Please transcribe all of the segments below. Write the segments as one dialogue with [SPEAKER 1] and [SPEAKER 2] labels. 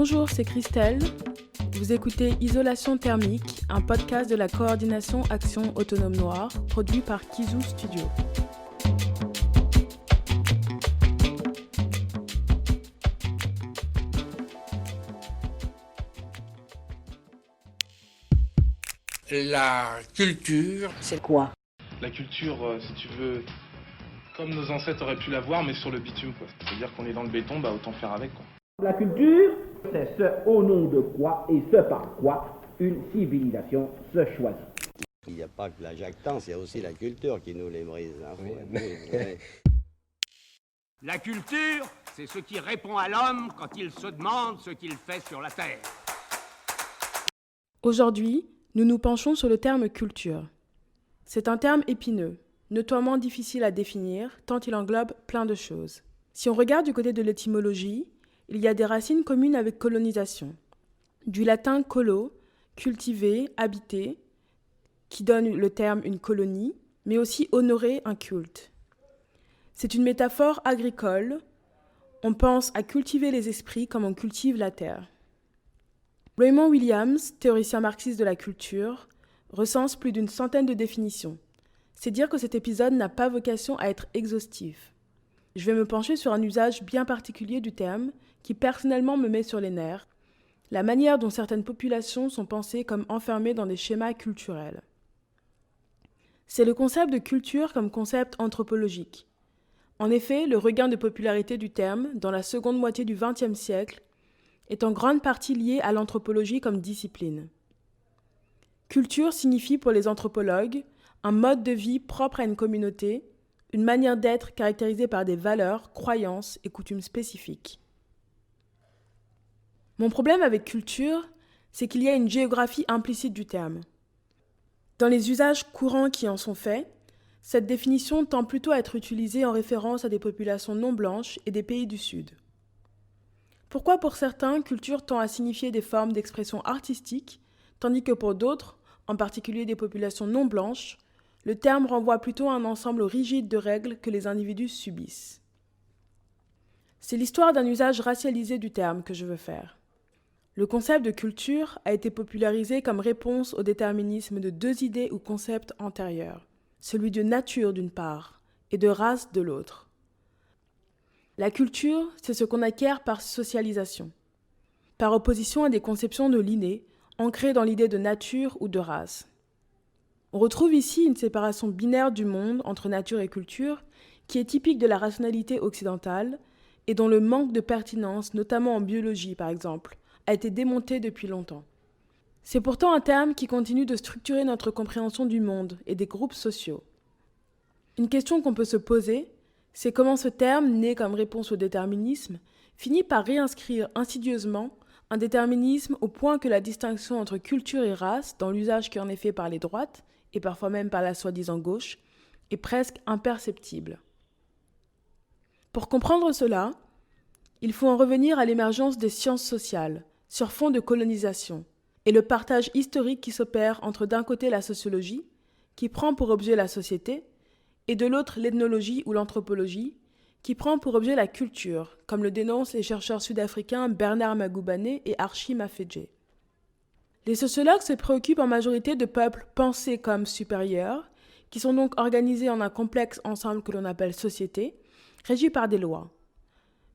[SPEAKER 1] Bonjour, c'est Christelle. Vous écoutez Isolation thermique, un podcast de la coordination Action Autonome Noire, produit par Kizou Studio.
[SPEAKER 2] La culture,
[SPEAKER 3] c'est quoi?
[SPEAKER 4] La culture, si tu veux, comme nos ancêtres auraient pu l'avoir, mais sur le bitume, quoi. C'est-à-dire qu'on est dans le béton, autant faire avec, quoi.
[SPEAKER 5] La culture, c'est ce au nom de quoi et ce par quoi une civilisation se choisit.
[SPEAKER 6] Il n'y a pas que la jactance, il y a aussi la culture qui nous les brise. Hein. Oui.
[SPEAKER 7] La culture, c'est ce qui répond à l'homme quand il se demande ce qu'il fait sur la terre.
[SPEAKER 1] Aujourd'hui, nous nous penchons sur le terme culture. C'est un terme épineux, notoirement difficile à définir, tant il englobe plein de choses. Si on regarde du côté de l'étymologie, il y a des racines communes avec colonisation. Du latin colo, cultiver, habiter, qui donne le terme une colonie, mais aussi honorer un culte. C'est une métaphore agricole. On pense à cultiver les esprits comme on cultive la terre. Raymond Williams, théoricien marxiste de la culture, recense plus d'une centaine de définitions. C'est dire que cet épisode n'a pas vocation à être exhaustif. Je vais me pencher sur un usage bien particulier du terme qui personnellement me met sur les nerfs, la manière dont certaines populations sont pensées comme enfermées dans des schémas culturels. C'est le concept de culture comme concept anthropologique. En effet, le regain de popularité du terme dans la seconde moitié du XXe siècle est en grande partie lié à l'anthropologie comme discipline. Culture signifie pour les anthropologues un mode de vie propre à une communauté, une manière d'être caractérisée par des valeurs, croyances et coutumes spécifiques. Mon problème avec culture, c'est qu'il y a une géographie implicite du terme. Dans les usages courants qui en sont faits, cette définition tend plutôt à être utilisée en référence à des populations non blanches et des pays du Sud. Pourquoi pour certains, culture tend à signifier des formes d'expression artistique, tandis que pour d'autres, en particulier des populations non blanches, le terme renvoie plutôt à un ensemble rigide de règles que les individus subissent. C'est l'histoire d'un usage racialisé du terme que je veux faire. Le concept de culture a été popularisé comme réponse au déterminisme de deux idées ou concepts antérieurs, celui de nature d'une part et de race de l'autre. La culture, c'est ce qu'on acquiert par socialisation, par opposition à des conceptions de l'inné, ancrées dans l'idée de nature ou de race. On retrouve ici une séparation binaire du monde entre nature et culture qui est typique de la rationalité occidentale et dont le manque de pertinence, notamment en biologie par exemple, a été démonté depuis longtemps. C'est pourtant un terme qui continue de structurer notre compréhension du monde et des groupes sociaux. Une question qu'on peut se poser, c'est comment ce terme, né comme réponse au déterminisme, finit par réinscrire insidieusement un déterminisme au point que la distinction entre culture et race, dans l'usage qui en est fait par les droites, et parfois même par la soi-disant gauche, est presque imperceptible. Pour comprendre cela, il faut en revenir à l'émergence des sciences sociales, sur fond de colonisation, et le partage historique qui s'opère entre d'un côté la sociologie, qui prend pour objet la société, et de l'autre l'ethnologie ou l'anthropologie, qui prend pour objet la culture, comme le dénoncent les chercheurs sud-africains Bernard Magubane et Archie Mafeje. Les sociologues se préoccupent en majorité de peuples pensés comme supérieurs, qui sont donc organisés en un complexe ensemble que l'on appelle société, régi par des lois.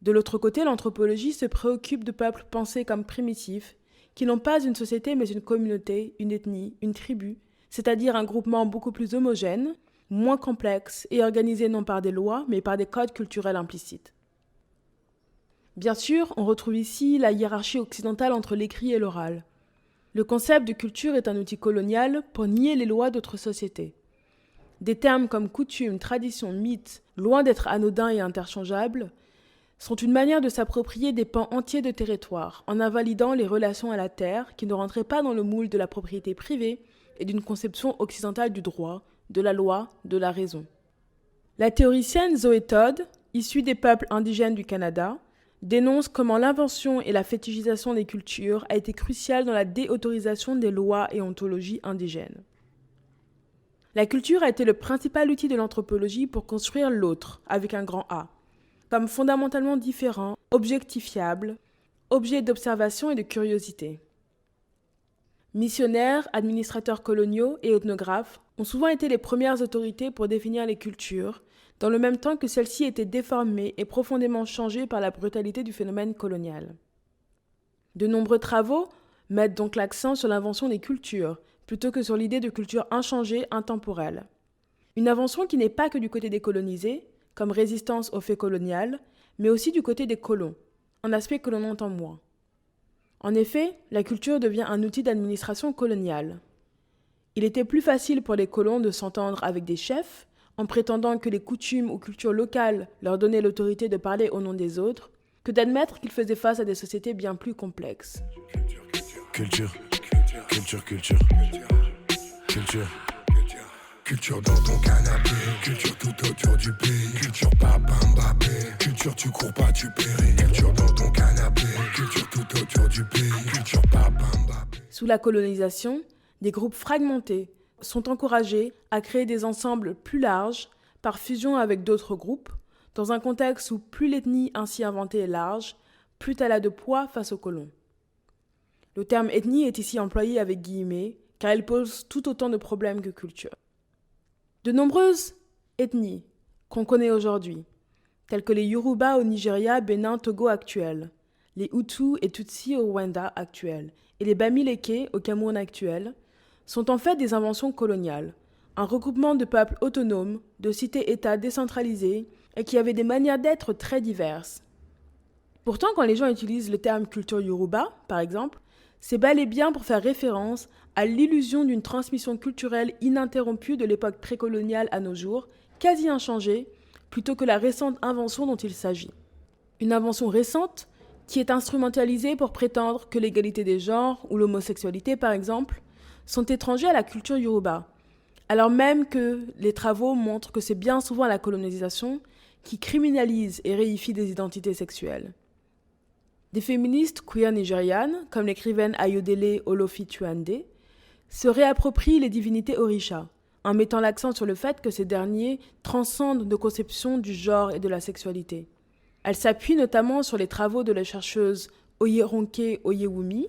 [SPEAKER 1] De l'autre côté, l'anthropologie se préoccupe de peuples pensés comme primitifs, qui n'ont pas une société mais une communauté, une ethnie, une tribu, c'est-à-dire un groupement beaucoup plus homogène, moins complexe et organisé non par des lois, mais par des codes culturels implicites. Bien sûr, on retrouve ici la hiérarchie occidentale entre l'écrit et l'oral. Le concept de culture est un outil colonial pour nier les lois d'autres sociétés. Des termes comme coutume, tradition, mythe, loin d'être anodins et interchangeables, sont une manière de s'approprier des pans entiers de territoire, en invalidant les relations à la terre qui ne rentraient pas dans le moule de la propriété privée et d'une conception occidentale du droit, de la loi, de la raison. La théoricienne Zoé Todd, issue des peuples indigènes du Canada, dénonce comment l'invention et la fétichisation des cultures a été cruciale dans la déautorisation des lois et ontologies indigènes. La culture a été le principal outil de l'anthropologie pour construire l'autre, avec un grand A, comme fondamentalement différent, objectifiable, objet d'observation et de curiosité. Missionnaires, administrateurs coloniaux et ethnographes ont souvent été les premières autorités pour définir les cultures, dans le même temps que celles-ci étaient déformées et profondément changées par la brutalité du phénomène colonial. De nombreux travaux mettent donc l'accent sur l'invention des cultures, plutôt que sur l'idée de culture inchangée, intemporelle. Une invention qui n'est pas que du côté des colonisés, comme résistance au fait colonial, mais aussi du côté des colons, un aspect que l'on entend moins. En effet, la culture devient un outil d'administration coloniale. Il était plus facile pour les colons de s'entendre avec des chefs, en prétendant que les coutumes ou cultures locales leur donnaient l'autorité de parler au nom des autres, que d'admettre qu'ils faisaient face à des sociétés bien plus complexes.
[SPEAKER 3] Culture, culture, culture, culture. Culture dans ton canapé, culture tout autour du pays, culture papa Mbappé, culture tu cours pas tu péris, culture dans ton canapé, culture tout autour du pays, culture papa Mbappé.
[SPEAKER 1] Sous la colonisation, des groupes fragmentés sont encouragés à créer des ensembles plus larges par fusion avec d'autres groupes, dans un contexte où plus l'ethnie ainsi inventée est large, plus elle a de poids face aux colons. Le terme ethnie est ici employé avec guillemets, car elle pose tout autant de problèmes que culture. De nombreuses ethnies qu'on connaît aujourd'hui, telles que les Yoruba au Nigeria, Bénin, Togo actuel, les Hutus et Tutsis au Rwanda actuel, et les Bamileke au Cameroun actuel, sont en fait des inventions coloniales, un regroupement de peuples autonomes, de cités-États décentralisées et qui avaient des manières d'être très diverses. Pourtant, quand les gens utilisent le terme culture Yoruba, par exemple, c'est bel et bien pour faire référence à l'illusion d'une transmission culturelle ininterrompue de l'époque précoloniale à nos jours, quasi inchangée, plutôt que la récente invention dont il s'agit. Une invention récente qui est instrumentalisée pour prétendre que l'égalité des genres ou l'homosexualité, par exemple, sont étrangers à la culture Yoruba, alors même que les travaux montrent que c'est bien souvent la colonisation qui criminalise et réifie des identités sexuelles. Des féministes queer nigérianes, comme l'écrivaine Ayodele Olofintuande, se réapproprient les divinités Orisha, en mettant l'accent sur le fait que ces derniers transcendent nos conceptions du genre et de la sexualité. Elle s'appuie notamment sur les travaux de la chercheuse Oyeronke Oyewumi,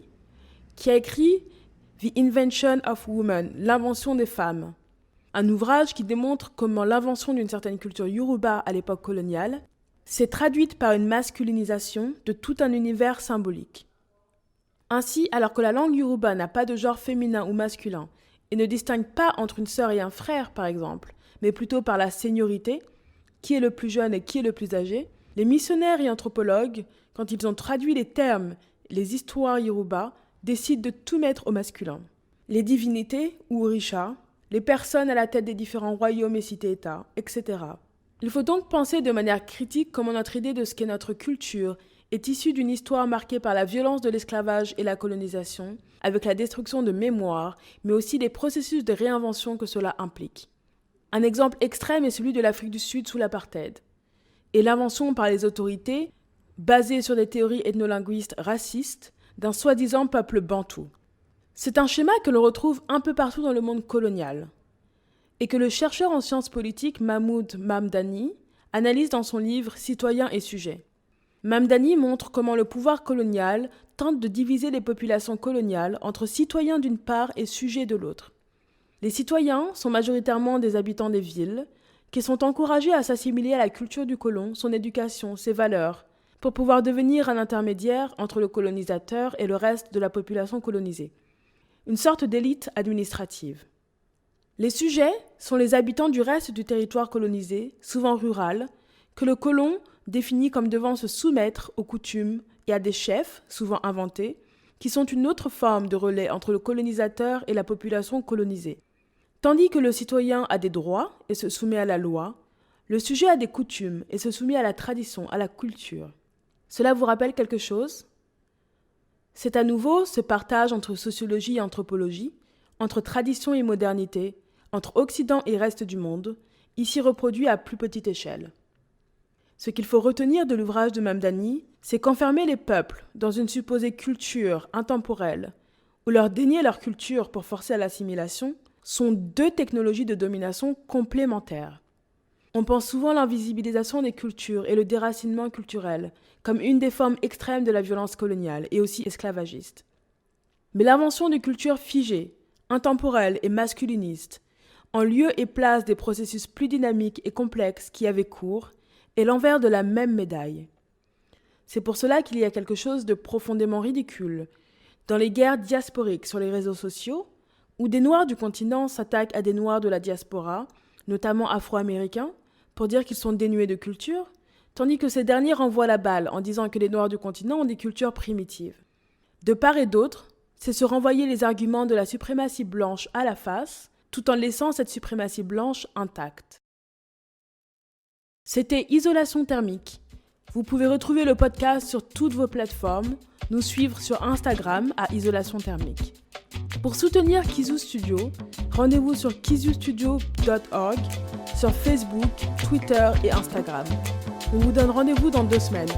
[SPEAKER 1] qui a écrit « The Invention of Women », l'invention des femmes, un ouvrage qui démontre comment l'invention d'une certaine culture yoruba à l'époque coloniale s'est traduite par une masculinisation de tout un univers symbolique. Ainsi, alors que la langue yoruba n'a pas de genre féminin ou masculin et ne distingue pas entre une sœur et un frère, par exemple, mais plutôt par la seniorité, qui est le plus jeune et qui est le plus âgé, les missionnaires et anthropologues, quand ils ont traduit les termes, les histoires yoruba, décident de tout mettre au masculin. Les divinités, ou orisha, les personnes à la tête des différents royaumes et cités-États, etc. Il faut donc penser de manière critique comment notre idée de ce qu'est notre culture est issue d'une histoire marquée par la violence de l'esclavage et la colonisation, avec la destruction de mémoire, mais aussi les processus de réinvention que cela implique. Un exemple extrême est celui de l'Afrique du Sud sous l'apartheid, et l'invention par les autorités, basée sur des théories ethnolinguistes racistes, d'un soi-disant peuple bantou. C'est un schéma que l'on retrouve un peu partout dans le monde colonial, et que le chercheur en sciences politiques Mahmoud Mamdani analyse dans son livre « Citoyens et sujets ». Mamdani montre comment le pouvoir colonial tente de diviser les populations coloniales entre citoyens d'une part et sujets de l'autre. Les citoyens sont majoritairement des habitants des villes, qui sont encouragés à s'assimiler à la culture du colon, son éducation, ses valeurs, pour pouvoir devenir un intermédiaire entre le colonisateur et le reste de la population colonisée. Une sorte d'élite administrative. Les sujets sont les habitants du reste du territoire colonisé, souvent rural, que le colon définit comme devant se soumettre aux coutumes et à des chefs, souvent inventés, qui sont une autre forme de relais entre le colonisateur et la population colonisée. Tandis que le citoyen a des droits et se soumet à la loi, le sujet a des coutumes et se soumet à la tradition, à la culture. Cela vous rappelle quelque chose ? C'est à nouveau ce partage entre sociologie et anthropologie, entre tradition et modernité, entre Occident et reste du monde, ici reproduit à plus petite échelle. Ce qu'il faut retenir de l'ouvrage de Mamdani, c'est qu'enfermer les peuples dans une supposée culture intemporelle, ou leur dénier leur culture pour forcer à l'assimilation, sont deux technologies de domination complémentaires. On pense souvent à l'invisibilisation des cultures et le déracinement culturel comme une des formes extrêmes de la violence coloniale et aussi esclavagiste. Mais l'invention de cultures figées, intemporelles et masculinistes, en lieu et place des processus plus dynamiques et complexes qui avaient cours, est l'envers de la même médaille. C'est pour cela qu'il y a quelque chose de profondément ridicule dans les guerres diasporiques sur les réseaux sociaux, où des Noirs du continent s'attaquent à des Noirs de la diaspora, notamment afro-américains, pour dire qu'ils sont dénués de culture, tandis que ces derniers renvoient la balle en disant que les Noirs du continent ont des cultures primitives. De part et d'autre, c'est se renvoyer les arguments de la suprématie blanche à la face, tout en laissant cette suprématie blanche intacte. C'était Isolation thermique. Vous pouvez retrouver le podcast sur toutes vos plateformes, nous suivre sur Instagram à Isolation thermique. Pour soutenir Kizu Studio, rendez-vous sur kizustudio.org, sur Facebook, Twitter et Instagram. On vous donne rendez-vous dans 2 semaines.